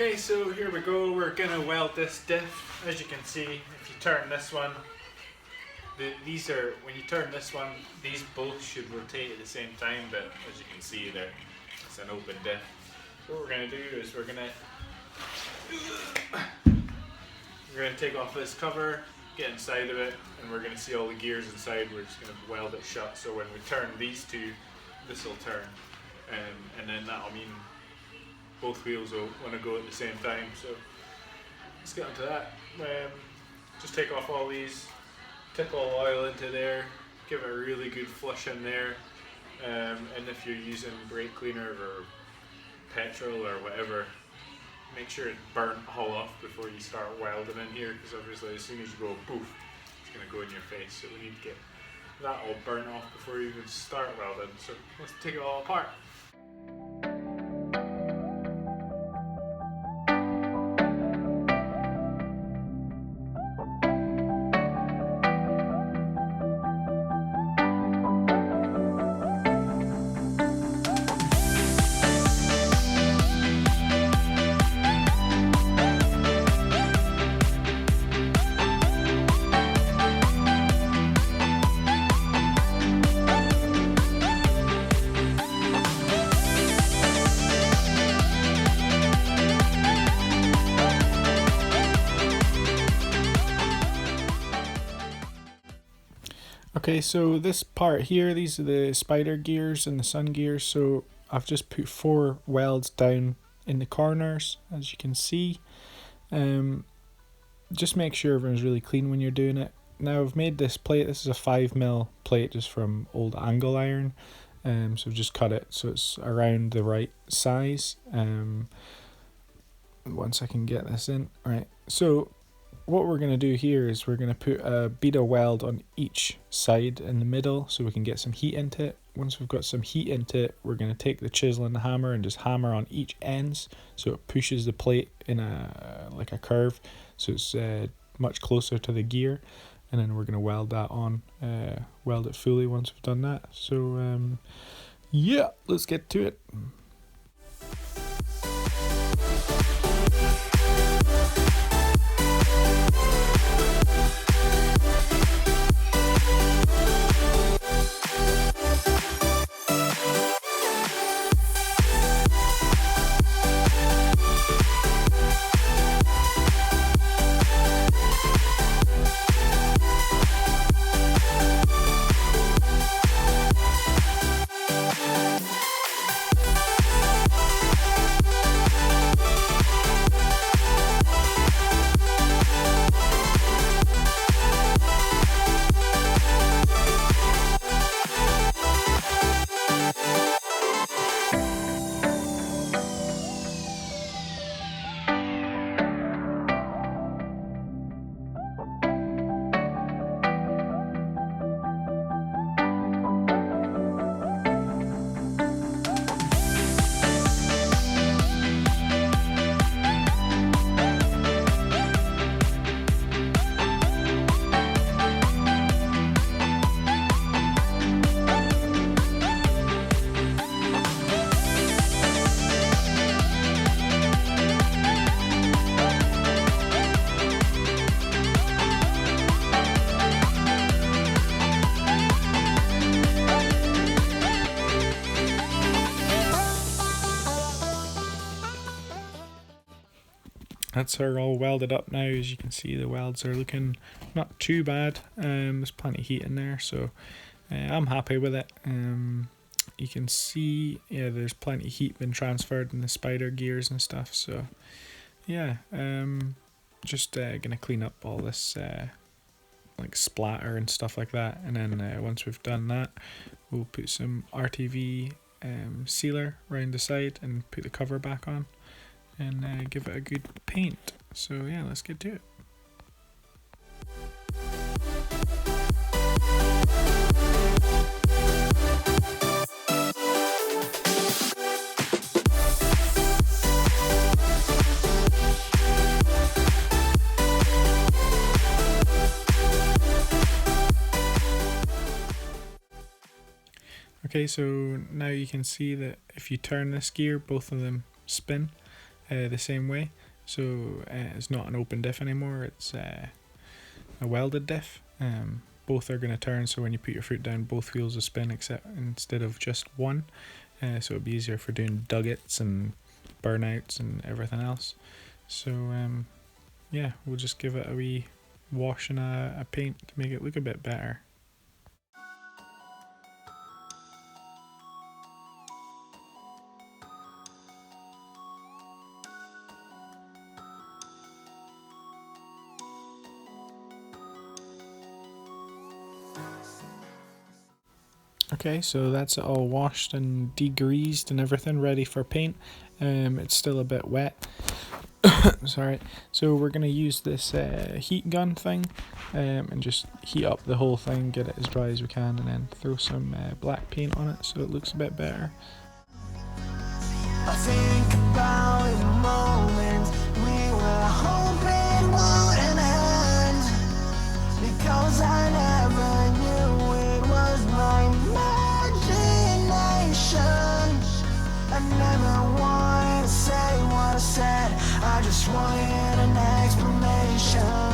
Okay, so here we go, we're gonna weld this diff. As you can see, if you turn this one, when you turn this one, these both should rotate at the same time, but as you can see there, it's an open diff. So what we're gonna do is we're gonna take off this cover, get inside of it, and we're gonna see all the gears inside. We're just gonna weld it shut, so when we turn these two, this will turn, and then that'll mean both wheels will want to go at the same time. So let's get onto that. Just take off all these, tip all oil into there, give it a really good flush in there, and if you're using brake cleaner or petrol or whatever, make sure it's burnt all off before you start welding in here, because obviously as soon as you go poof, it's going to go in your face. So we need to get that all burnt off before you even start welding. So let's take it all apart. Okay, so this part here, these are the spider gears and the sun gears. So I've just put 4 welds down in the corners, as you can see. Just make sure everyone's really clean when you're doing it. Now I've made this plate. This is a 5mm plate just from old angle iron. So I've just cut it so it's around the right size. Once I can get this in, right. So what we're going to do here is we're going to put a bead of weld on each side in the middle so we can get some heat into it. Once we've got some heat into it, we're going to take the chisel and the hammer and just hammer on each ends so it pushes the plate in like a curve, so it's much closer to the gear, and then we're going to weld that on, weld it fully once we've done that. So yeah, let's get to it. That's her all welded up now. As you can see, the welds are looking not too bad. There's plenty of heat in there, so I'm happy with it. You can see, yeah, there's plenty of heat been transferred in the spider gears and stuff. So yeah, just gonna clean up all this like splatter and stuff like that, and then once we've done that, we'll put some RTV sealer around the side and put the cover back on, and give it a good paint. So yeah, let's get to it. Okay, so now you can see that if you turn this gear, both of them spin. the same way. So it's not an open diff anymore, it's a welded diff. Both are going to turn, so when you put your foot down, both wheels will spin instead of just one. So it'll be easier for doing duggets and burnouts and everything else. So yeah, we'll just give it a wee wash and a paint to make it look a bit better. Okay, so that's it all washed and degreased and everything, ready for paint. It's still a bit wet. Sorry. So we're going to use this heat gun thing and just heat up the whole thing, get it as dry as we can, and then throw some black paint on it so it looks a bit better. I think about the moment we were hoping wouldn't end, because I never knew it was my imagination. I never wanted to say what I said, I just wanted an explanation.